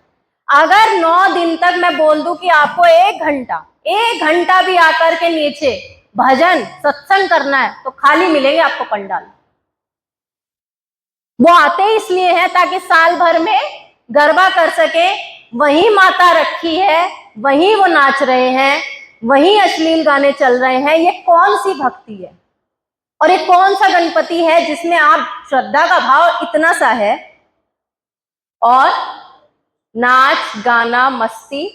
अगर 9 दिन तक मैं बोल दूं कि आपको 1 घंटा भी आकर के नीचे भजन सत्संग करना है, तो खाली मिलेंगे आपको पंडाल। वो आते ही इसलिए हैं ताकि साल भर में गरबा कर सके, वही माता रखी है, वही वो नाच रहे हैं, वही अश्लील गाने चल रहे हैं। ये कौन सी भक्ति है और ये कौन सा गणपति है जिसमें आप श्रद्धा का भाव इतना सा है और नाच गाना मस्ती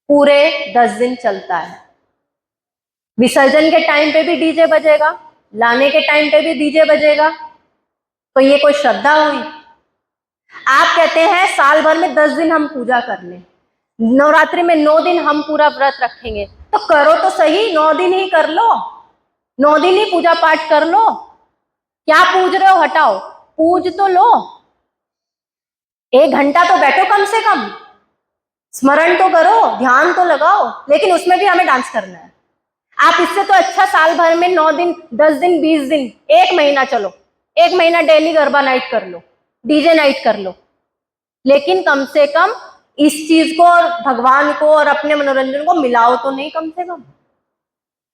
पूरे 10 दिन चलता है। विसर्जन के टाइम पे भी डीजे बजेगा, लाने के टाइम पे भी डीजे बजेगा, तो ये कोई श्रद्धा हुई? आप कहते हैं साल भर में 10 दिन हम पूजा कर लें, नवरात्रि में 9 दिन हम पूरा व्रत रखेंगे, तो करो तो सही, 9 दिन ही कर लो, 9 दिन ही पूजा पाठ कर लो। क्या पूज रहे हो? हटाओ, पूज तो लो, 1 घंटा तो बैठो, कम से कम स्मरण तो करो, ध्यान तो लगाओ, लेकिन उसमें भी हमें डांस करना है। आप इससे तो अच्छा साल भर में 9 दिन, 10 दिन, 20 दिन, 1 महीना, चलो 1 महीना डेली गरबा नाइट कर लो, डीजे नाइट कर लो, लेकिन कम से कम इस चीज को और भगवान को और अपने मनोरंजन को मिलाओ तो नहीं। कम से कम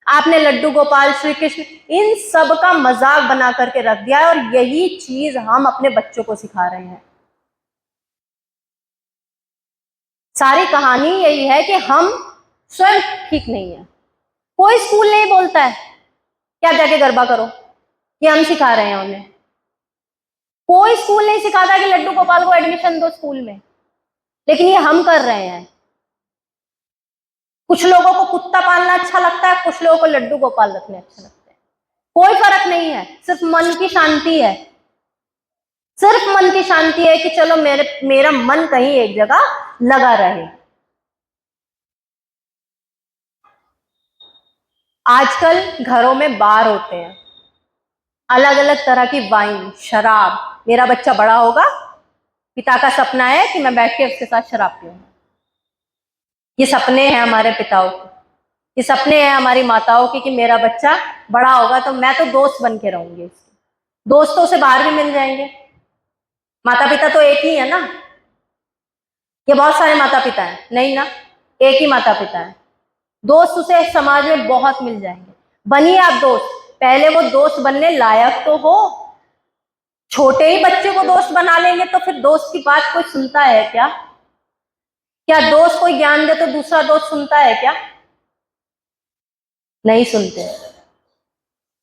आपने लड्डू गोपाल, श्री कृष्ण, इन सब का मजाक बना करके रख दिया है और यही चीज हम अपने बच्चों को सिखा रहे हैं। सारी कहानी यही है कि हम स्वयं ठीक नहीं है। कोई स्कूल नहीं बोलता है कि आप जाके गरबा करो, ये हम सिखा रहे हैं उन्हें। कोई स्कूल नहीं सिखाता कि लड्डू गोपाल को एडमिशन दो स्कूल में, लेकिन ये हम कर रहे हैं। कुछ लोगों को कुत्ता पालना अच्छा लगता है, कुछ लोगों को लड्डू गोपाल रखने अच्छा लगता है। कोई फर्क नहीं है, सिर्फ मन की शांति है, सिर्फ मन की शांति है कि चलो मेरा मन कहीं एक जगह लगा रहे। आजकल घरों में बार होते हैं, अलग अलग तरह की वाइन, शराब। मेरा बच्चा बड़ा होगा, पिता का सपना है कि मैं बैठ के उसके साथ शराब पीऊंगा। ये सपने हैं हमारे पिताओं के, ये सपने हैं हमारी माताओं के कि मेरा बच्चा बड़ा होगा तो मैं तो दोस्त बन के रहूंगी, दोस्तों से बाहर भी मिल जाएंगे। माता पिता तो एक ही है ना, ये बहुत सारे माता पिता हैं? नहीं ना, एक ही माता पिता है। दोस्त उसे समाज में बहुत मिल जाएंगे। बनिए आप दोस्त, पहले वो दोस्त बनने लायक तो हो। छोटे ही बच्चे को दोस्त बना लेंगे तो फिर दोस्त की बात कोई सुनता है क्या? क्या दोस्त कोई ज्ञान दे तो दूसरा दोस्त सुनता है क्या? नहीं सुनते।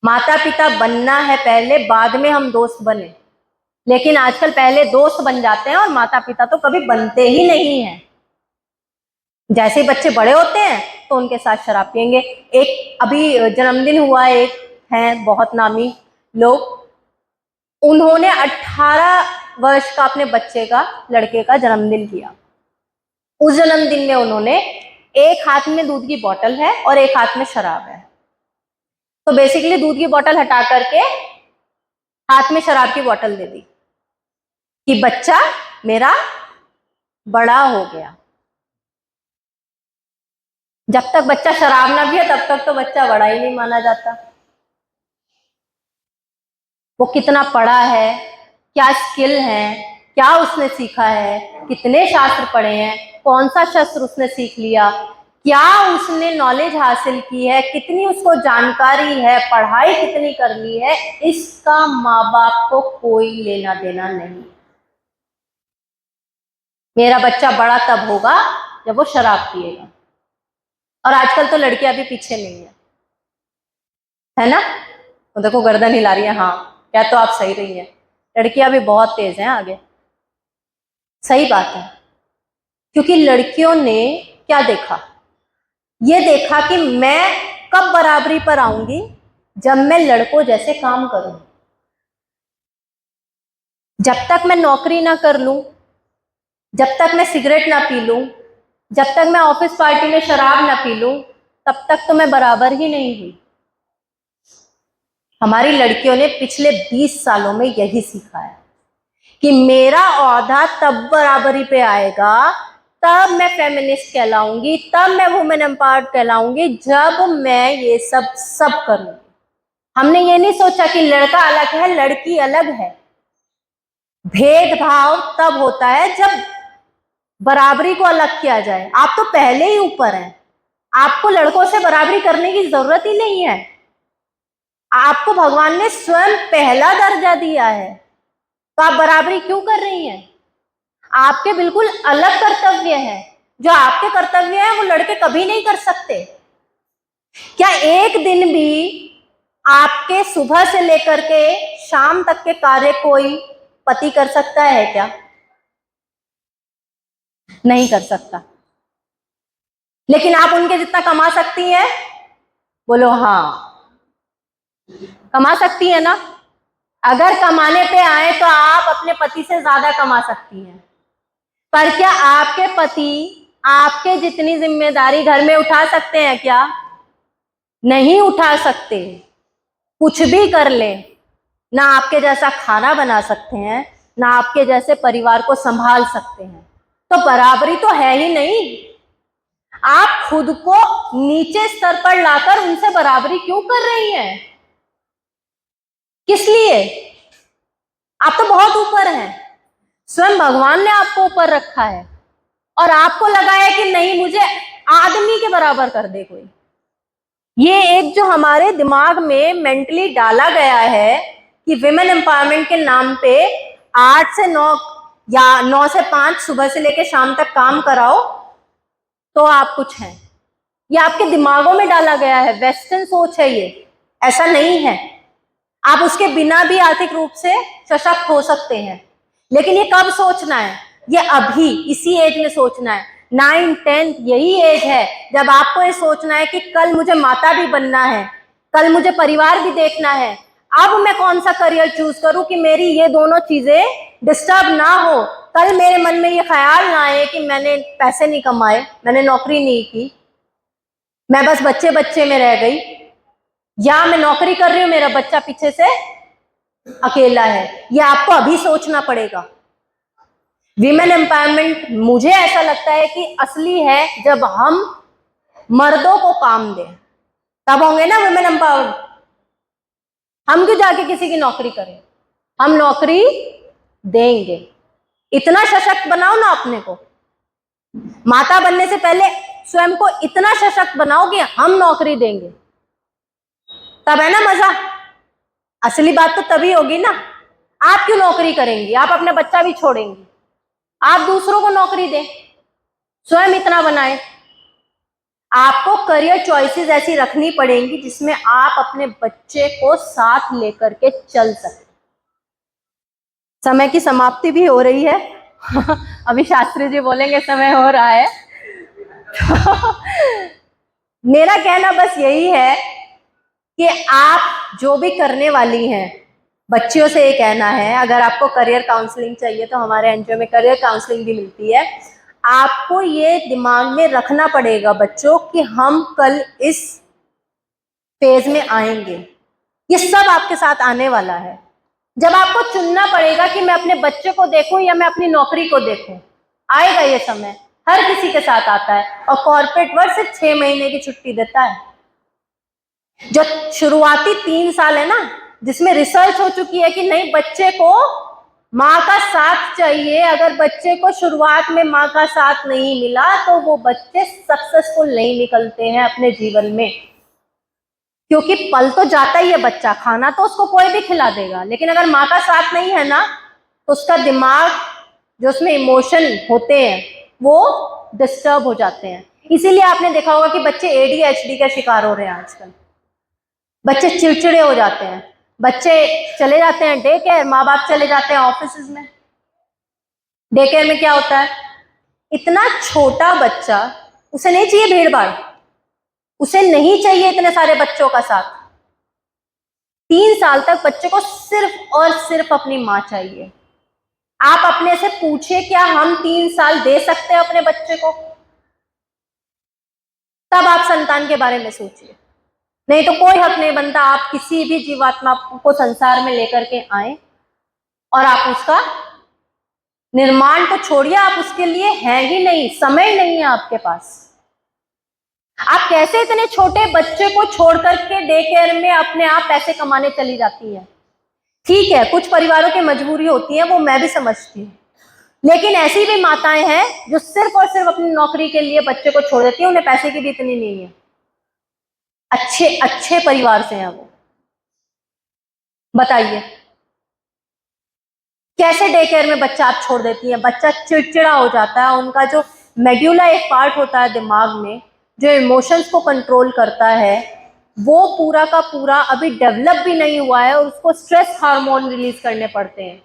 माता पिता बनना है पहले, बाद में हम दोस्त बने। लेकिन आजकल पहले दोस्त बन जाते हैं और माता पिता तो कभी बनते ही नहीं हैं। जैसे ही बच्चे बड़े होते हैं तो उनके साथ शराब पियेंगे। एक अभी जन्मदिन हुआ, एक हैं बहुत नामी लोग, उन्होंने 18 वर्ष का अपने बच्चे का, लड़के का जन्मदिन किया। उस जन्मदिन में उन्होंने एक हाथ में दूध की बोतल है और एक हाथ में शराब है, तो बेसिकली दूध की बोतल हटा करके हाथ में शराब की बोतल दे दी कि बच्चा मेरा बड़ा हो गया। जब तक बच्चा शराब ना पिए तब तक तो बच्चा बड़ा ही नहीं माना जाता। वो कितना पढ़ा है, क्या स्किल है, क्या उसने सीखा है, कितने शास्त्र पढ़े हैं, कौन सा शस्त्र उसने सीख लिया, क्या उसने नॉलेज हासिल की है, कितनी उसको जानकारी है, पढ़ाई कितनी कर ली है, इसका माँ बाप को कोई लेना देना नहीं। मेरा बच्चा बड़ा तब होगा जब वो शराब पिएगा। और आजकल तो लड़कियां भी पीछे नहीं है ना? तो देखो गर्दन हिला रही है। हाँ, क्या तो आप सही रही है, लड़कियां भी बहुत तेज हैं आगे। सही बात है, क्योंकि लड़कियों ने क्या देखा? ये देखा कि मैं कब बराबरी पर आऊंगी, जब मैं लड़कों जैसे काम करूं। जब तक मैं नौकरी ना कर लूं, जब तक मैं सिगरेट ना पी लूं, जब तक मैं ऑफिस पार्टी में शराब ना पी लूं, तब तक तो मैं बराबर ही नहीं हुई। हमारी लड़कियों ने पिछले 20 सालों में यही सीखा है कि मेरा औहदा तब बराबरी पे आएगा, तब मैं फेमिनिस्ट कहलाऊंगी, तब मैं वुमेन एम्पावर्ड कहलाऊंगी, जब मैं ये सब करूंगी। हमने ये नहीं सोचा कि लड़का अलग है, लड़की अलग है। भेदभाव तब होता है जब बराबरी को अलग किया जाए। आप तो पहले ही ऊपर हैं, आपको लड़कों से बराबरी करने की जरूरत ही नहीं है। आपको भगवान ने स्वयं पहला दर्जा दिया है, तो आप बराबरी क्यों कर रही हैं? आपके बिल्कुल अलग कर्तव्य है। जो आपके कर्तव्य है वो लड़के कभी नहीं कर सकते। क्या एक दिन भी आपके सुबह से लेकर के शाम तक के कार्य कोई पति कर सकता है क्या? नहीं कर सकता। लेकिन आप उनके जितना कमा सकती हैं? बोलो हाँ, कमा सकती है ना। अगर कमाने पे आए तो आप अपने पति से ज्यादा कमा सकती हैं। पर क्या आपके पति आपके जितनी जिम्मेदारी घर में उठा सकते हैं क्या? नहीं उठा सकते। कुछ भी कर ले, ना आपके जैसा खाना बना सकते हैं, ना आपके जैसे परिवार को संभाल सकते हैं। तो बराबरी तो है ही नहीं। आप खुद को नीचे स्तर पर लाकर उनसे बराबरी क्यों कर रही हैं? किस लिए? आप तो बहुत ऊपर हैं। स्वयं भगवान ने आपको ऊपर रखा है और आपको लगा है कि नहीं, मुझे आदमी के बराबर कर दे कोई। ये एक जो हमारे दिमाग में मेंटली डाला गया है कि विमेन एम्पावरमेंट के नाम पे 8 से 9 या 9 से 5 सुबह से लेकर शाम तक काम कराओ तो आप कुछ हैं। ये आपके दिमागों में डाला गया है, वेस्टर्न सोच है ये। ऐसा नहीं है। आप उसके बिना भी आर्थिक रूप से सशक्त हो सकते हैं। लेकिन ये कब सोचना है? ये अभी इसी एज में सोचना है। 9, 10 यही एज है जब आपको ये सोचना है कि कल मुझे माता भी बनना है, कल मुझे परिवार भी देखना है। अब मैं कौन सा करियर चूज करूं कि मेरी ये दोनों चीजें डिस्टर्ब ना हो। कल मेरे मन में ये ख्याल ना आए कि मैंने पैसे नहीं कमाए, मैंने नौकरी नहीं की, मैं बस बच्चे बच्चे में रह गई, या मैं नौकरी कर रही हूं, मेरा बच्चा पीछे से अकेला है। ये आपको अभी सोचना पड़ेगा। विमेन एम्पावरमेंट मुझे ऐसा लगता है कि असली है जब हम मर्दों को काम दें, तब होंगे ना विमेन एम्पावर्ड। हम क्यों जाके किसी की नौकरी करें? हम नौकरी देंगे। इतना सशक्त बनाओ ना अपने को। माता बनने से पहले स्वयं को इतना सशक्त बनाओ कि हम नौकरी देंगे, तब है ना मजा। असली बात तो तभी होगी ना। आप क्यों नौकरी करेंगी? आप अपना बच्चा भी छोड़ेंगी। आप दूसरों को नौकरी दें, स्वयं इतना बनाए। आपको करियर चॉइसेस ऐसी रखनी पड़ेंगी जिसमें आप अपने बच्चे को साथ लेकर के चल सकें। समय की समाप्ति भी हो रही है। अभी शास्त्री जी बोलेंगे समय हो रहा है। मेरा कहना बस यही है कि आप जो भी करने वाली हैं, बच्चियों से ये कहना है, अगर आपको करियर काउंसलिंग चाहिए तो हमारे एनजीओ में करियर काउंसलिंग भी मिलती है। आपको ये दिमाग में रखना पड़ेगा बच्चों कि हम कल इस फेज में आएंगे। ये सब आपके साथ आने वाला है। जब आपको चुनना पड़ेगा कि मैं अपने बच्चे को देखूं या मैं अपनी नौकरी को देखूं, आएगा ये समय। हर किसी के साथ आता है। और कॉर्पोरेट वर्ल्ड सिर्फ 6 महीने की छुट्टी देता है। जो शुरुआती 3 साल है ना, जिसमें रिसर्च हो चुकी है कि नहीं, बच्चे को माँ का साथ चाहिए। अगर बच्चे को शुरुआत में माँ का साथ नहीं मिला तो वो बच्चे सक्सेसफुल नहीं निकलते हैं अपने जीवन में। क्योंकि पल तो जाता ही है बच्चा, खाना तो उसको कोई भी खिला देगा, लेकिन अगर माँ का साथ नहीं है ना तो उसका दिमाग, जो उसमें इमोशन होते हैं, वो डिस्टर्ब हो जाते हैं। इसीलिए आपने देखा होगा कि बच्चे एडीएचडी का शिकार हो रहे हैं आजकल। बच्चे चिड़चिड़े हो जाते हैं, बच्चे चले जाते हैं डे केयर, माँ बाप चले जाते हैं ऑफिस में। डे केयर में क्या होता है? इतना छोटा बच्चा, उसे नहीं चाहिए भीड़ भाड़, उसे नहीं चाहिए इतने सारे बच्चों का साथ। 3 साल तक बच्चे को सिर्फ और सिर्फ अपनी माँ चाहिए। आप अपने से पूछिए, क्या हम 3 साल दे सकते हैं अपने बच्चे को? तब आप संतान के बारे में सोचिए। नहीं तो कोई हक नहीं बनता आप किसी भी जीवात्मा को संसार में लेकर के आए और आप उसका निर्माण तो छोड़िए, आप उसके लिए हैं ही नहीं, समय नहीं है आपके पास। आप कैसे इतने छोटे बच्चे को छोड़ करके डे केयर में अपने आप पैसे कमाने चली जाती हैं? ठीक है, कुछ परिवारों की मजबूरी होती है, वो मैं भी समझती हूँ, लेकिन ऐसी भी माताएं हैं जो सिर्फ और सिर्फ अपनी नौकरी के लिए बच्चे को छोड़ देती है। उन्हें पैसे की भी इतनी नहीं है। अच्छे अच्छे परिवार से हैं वो। बताइए। कैसे डे केयर में बच्चा आप छोड़ देती हैं, बच्चा चिड़चिड़ा हो जाता है, उनका जो मेड्यूला एक पार्ट होता है दिमाग में जो इमोशंस को कंट्रोल करता है वो पूरा का पूरा अभी डेवलप भी नहीं हुआ है और उसको स्ट्रेस हार्मोन रिलीज करने पड़ते हैं,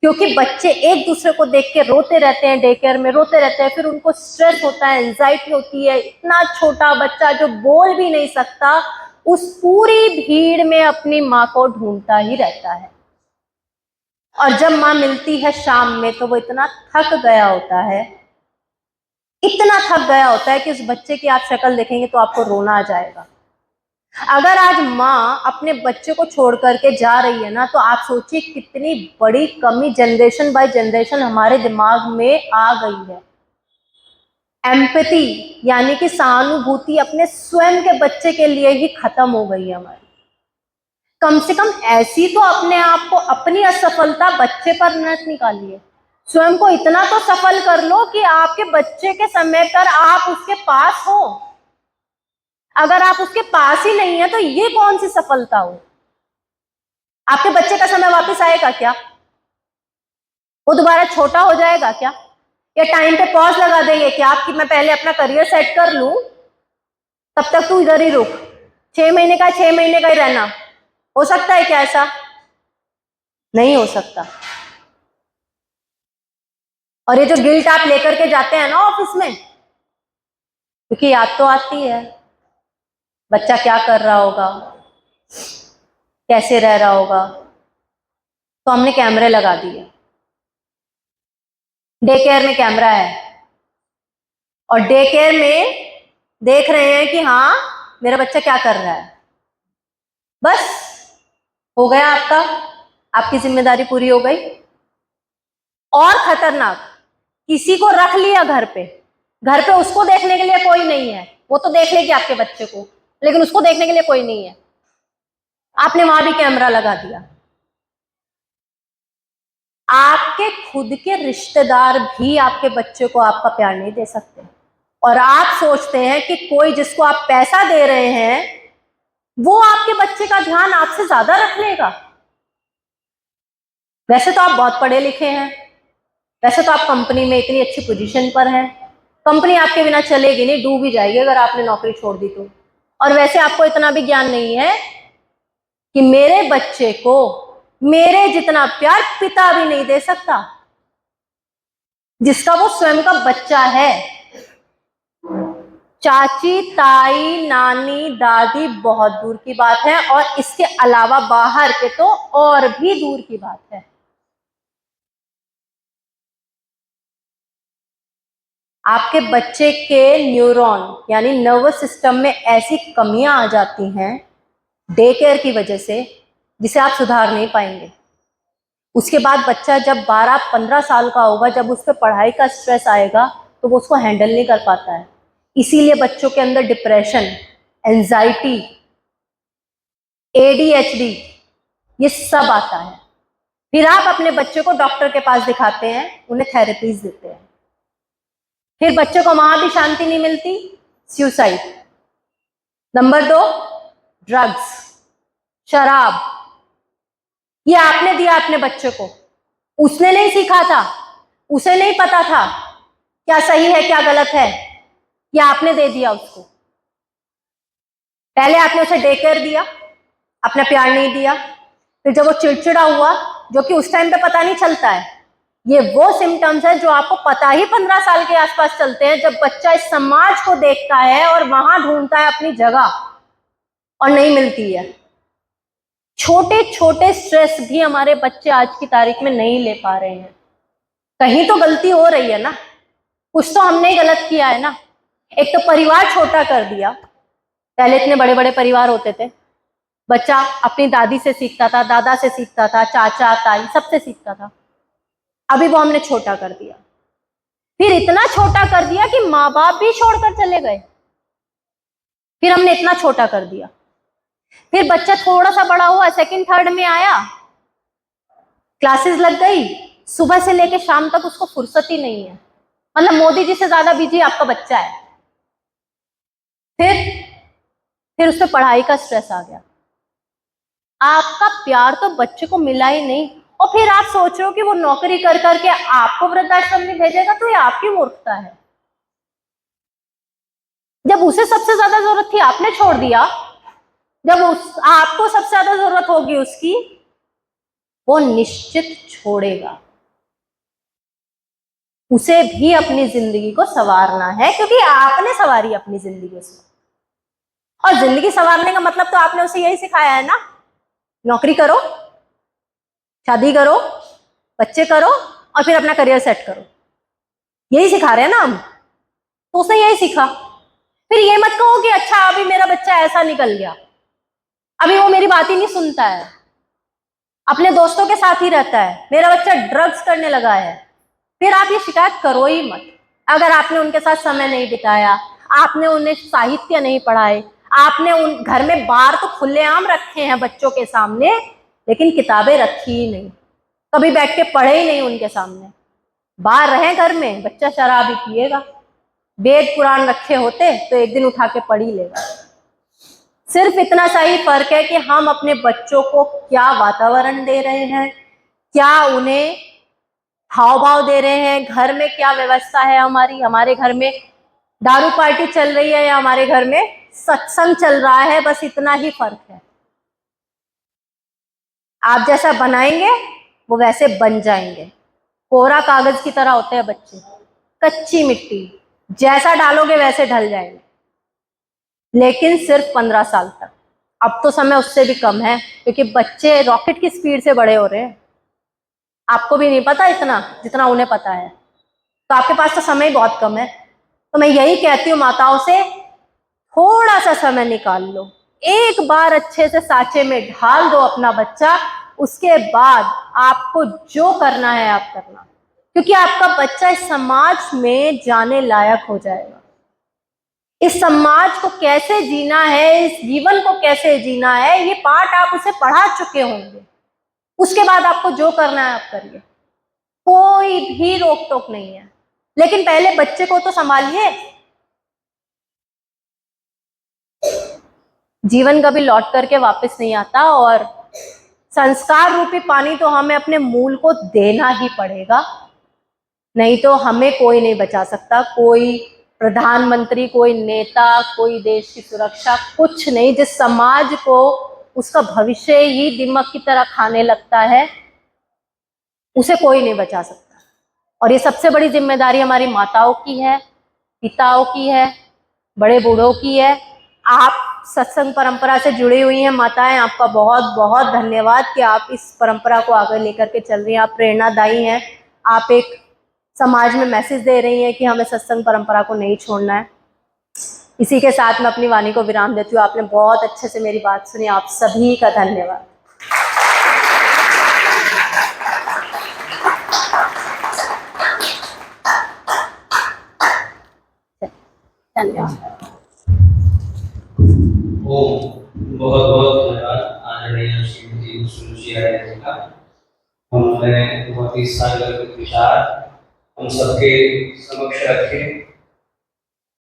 क्योंकि बच्चे एक दूसरे को देख के रोते रहते हैं, डे केयर में रोते रहते हैं, फिर उनको स्ट्रेस होता है, एंजाइटी होती है। इतना छोटा बच्चा जो बोल भी नहीं सकता उस पूरी भीड़ में अपनी माँ को ढूंढता ही रहता है, और जब माँ मिलती है शाम में तो वो इतना थक गया होता है, इतना थक गया होता है कि उस बच्चे की आप शक्ल देखेंगे तो आपको रोना आ जाएगा। अगर आज माँ अपने बच्चे को छोड़ करके जा रही है ना, तो आप सोचिए कितनी बड़ी कमी जनरेशन बाय जनरेशन हमारे दिमाग में आ गई है। एम्पैथी यानी कि सहानुभूति अपने स्वयं के बच्चे के लिए ही खत्म हो गई है हमारी। कम से कम ऐसी तो अपने आप को, अपनी असफलता बच्चे पर मत निकालिए, स्वयं को इतना तो सफल कर लो कि आपके बच्चे के समय पर आप उसके पास हो। अगर आप उसके पास ही नहीं है तो ये कौन सी सफलता हो? आपके बच्चे का समय वापस आएगा क्या? वो दोबारा छोटा हो जाएगा क्या? या टाइम पे पॉज लगा देंगे कि आपकी मैं पहले अपना करियर सेट कर लूं, तब तक तू इधर ही रुक, 6 महीने का 6 महीने का ही रहना। हो सकता है क्या ऐसा? नहीं हो सकता। और ये जो गिल्ट आप लेकर के जाते हैं ना ऑफिस में, क्योंकि याद तो आती है बच्चा क्या कर रहा होगा, कैसे रह रहा होगा, तो हमने कैमरे लगा दिए। डे केयर में कैमरा है और डे केयर में देख रहे हैं कि हाँ मेरा बच्चा क्या कर रहा है। बस हो गया आपका, आपकी जिम्मेदारी पूरी हो गई। और खतरनाक, किसी को रख लिया घर पे, घर पे उसको देखने के लिए कोई नहीं है, वो तो देख लेगी आपके बच्चे को, लेकिन उसको देखने के लिए कोई नहीं है, आपने वहां भी कैमरा लगा दिया। आपके खुद के रिश्तेदार भी आपके बच्चे को आपका प्यार नहीं दे सकते, और आप सोचते हैं कि कोई जिसको आप पैसा दे रहे हैं वो आपके बच्चे का ध्यान आपसे ज्यादा रख लेगा। वैसे तो आप बहुत पढ़े लिखे हैं, वैसे तो आप कंपनी में इतनी अच्छी पोजीशन पर हैं, कंपनी आपके बिना चलेगी नहीं, डूब ही जाएगी अगर आपने नौकरी छोड़ दी तो। और वैसे आपको इतना भी ज्ञान नहीं है कि मेरे बच्चे को मेरे जितना प्यार पिता भी नहीं दे सकता जिसका वो स्वयं का बच्चा है। चाची, ताई, नानी, दादी बहुत दूर की बात है, और इसके अलावा बाहर के तो और भी दूर की बात है। आपके बच्चे के न्यूरॉन यानी नर्वस सिस्टम में ऐसी कमियां आ जाती हैं डे केयर की वजह से जिसे आप सुधार नहीं पाएंगे। उसके बाद बच्चा जब 12-15 साल का होगा, जब उस पर पढ़ाई का स्ट्रेस आएगा तो वो उसको हैंडल नहीं कर पाता है। इसीलिए बच्चों के अंदर डिप्रेशन, एंजाइटी, ADHD ये सब आता है। फिर आप अपने बच्चे को डॉक्टर के पास दिखाते हैं, उन्हें थेरेपीज देते हैं, फिर बच्चे को वहां भी शांति नहीं मिलती, सुसाइड। नंबर 2, ड्रग्स, शराब। ये आपने दिया अपने बच्चे को, उसने नहीं सीखा था, उसे नहीं पता था क्या सही है क्या गलत है, ये आपने दे दिया उसको। पहले आपने उसे डे केयर दिया, अपना प्यार नहीं दिया, फिर जब वो चिड़चिड़ा हुआ, जो कि उस टाइम पे पता नहीं चलता है, ये वो सिम्टम्स है जो आपको पता ही 15 साल के आसपास चलते हैं, जब बच्चा इस समाज को देखता है और वहां ढूंढता है अपनी जगह और नहीं मिलती है। छोटे छोटे स्ट्रेस भी हमारे बच्चे आज की तारीख में नहीं ले पा रहे हैं। कहीं तो गलती हो रही है ना, कुछ तो हमने ही गलत किया है ना। एक तो परिवार छोटा कर दिया, पहले इतने बड़े बड़े परिवार होते थे, बच्चा अपनी दादी से सीखता था, दादा से सीखता था, चाचा ताई सबसे सीखता था। अभी वो हमने छोटा कर दिया, फिर इतना छोटा कर दिया कि माँ बाप भी छोड़कर चले गए, फिर हमने इतना छोटा कर दिया। फिर बच्चा थोड़ा सा बड़ा हुआ, सेकंड थर्ड में आया, क्लासेस लग गई, सुबह से लेकर शाम तक उसको फुर्सत ही नहीं है, मतलब मोदी जी से ज्यादा बिजी आपका बच्चा है। फिर उस पर पढ़ाई का स्ट्रेस आ गया, आपका प्यार तो बच्चे को मिला ही नहीं, और फिर आप सोच रहे हो कि वो नौकरी कर करके आपको वृद्धाश्रम में भेजेगा, तो ये आपकी मूर्खता है। जब उसे सबसे ज्यादा जरूरत थी आपने छोड़ दिया, जब आपको सबसे ज्यादा जरूरत होगी उसकी, वो निश्चित छोड़ेगा। उसे भी अपनी जिंदगी को संवारना है, क्योंकि आपने संवारी अपनी जिंदगी उसमें। और जिंदगी संवारने का मतलब तो आपने उसे यही सिखाया है ना, नौकरी करो, शादी करो, बच्चे करो और फिर अपना करियर सेट करो, यही सिखा रहे हैं ना हम। तो उसने यही सीखा। फिर ये मत कहो कि अच्छा अभी मेरा बच्चा ऐसा निकल गया, अभी वो मेरी बात ही नहीं सुनता है, अपने दोस्तों के साथ ही रहता है, मेरा बच्चा ड्रग्स करने लगा है। फिर आप ये शिकायत करो ही मत। अगर आपने उनके साथ समय नहीं बिताया, आपने उन्हें साहित्य नहीं पढ़ाए, आपने उन घर में बार तो खुलेआम रखे हैं बच्चों के सामने, लेकिन किताबें रखी ही नहीं, कभी बैठ के पढ़े ही नहीं उनके सामने। बाहर रहे घर में, बच्चा शराब ही पिएगा। वेद पुराण रखे होते तो एक दिन उठा के पढ़ ही लेगा। सिर्फ इतना सा ही फर्क है कि हम अपने बच्चों को क्या वातावरण दे रहे हैं, क्या उन्हें हाव भाव दे रहे हैं, घर में क्या व्यवस्था है हमारी, हमारे घर में दारू पार्टी चल रही है या हमारे घर में सत्संग चल रहा है, बस इतना ही फर्क है। आप जैसा बनाएंगे वो वैसे बन जाएंगे। कोरा कागज की तरह होते हैं बच्चे, कच्ची मिट्टी, जैसा डालोगे वैसे ढल जाएंगे, लेकिन सिर्फ 15 साल तक। अब तो समय उससे भी कम है, क्योंकि बच्चे रॉकेट की स्पीड से बड़े हो रहे हैं। आपको भी नहीं पता इतना जितना उन्हें पता है, तो आपके पास तो समय बहुत कम है। तो मैं यही कहती हूँ माताओं से, थोड़ा सा समय निकाल लो, एक बार अच्छे से सांचे में ढाल दो अपना बच्चा, उसके बाद आपको जो करना है आप करना, क्योंकि आपका बच्चा इस समाज में जाने लायक हो जाएगा। इस समाज को कैसे जीना है, इस जीवन को कैसे जीना है, ये पाठ आप उसे पढ़ा चुके होंगे। उसके बाद आपको जो करना है आप करिए, कोई भी रोक टोक नहीं है। लेकिन पहले बच्चे को तो संभालिए। जीवन कभी लौट करके वापस नहीं आता, और संस्कार रूपी पानी तो हमें अपने मूल को देना ही पड़ेगा, नहीं तो हमें कोई नहीं बचा सकता। कोई प्रधानमंत्री, कोई नेता, कोई देश की सुरक्षा, कुछ नहीं। जिस समाज को उसका भविष्य ही दिमक की तरह खाने लगता है, उसे कोई नहीं बचा सकता। और ये सबसे बड़ी जिम्मेदारी हमारी माताओं की है, पिताओं की है, बड़े बूढ़ों की है। आप सत्संग परंपरा से जुड़ी हुई हैं माताएं, आपका बहुत बहुत धन्यवाद कि आप इस परंपरा को आगे लेकर के चल रही हैं। आप प्रेरणादायी हैं। आप एक समाज में मैसेज दे रही हैं कि हमें सत्संग परंपरा को नहीं छोड़ना है। इसी के साथ मैं अपनी वाणी को विराम देती हूँ। आपने बहुत अच्छे से मेरी बात सुनी, आप सभी का धन्यवाद। धन्यवाद। ओम बहुत बहुत धन्यवाद आदरणीय श्रीमती सुरुचि आर्य जी का। उन्होंने बहुत ही सार्थक विचार हम सबके समक्ष रखे।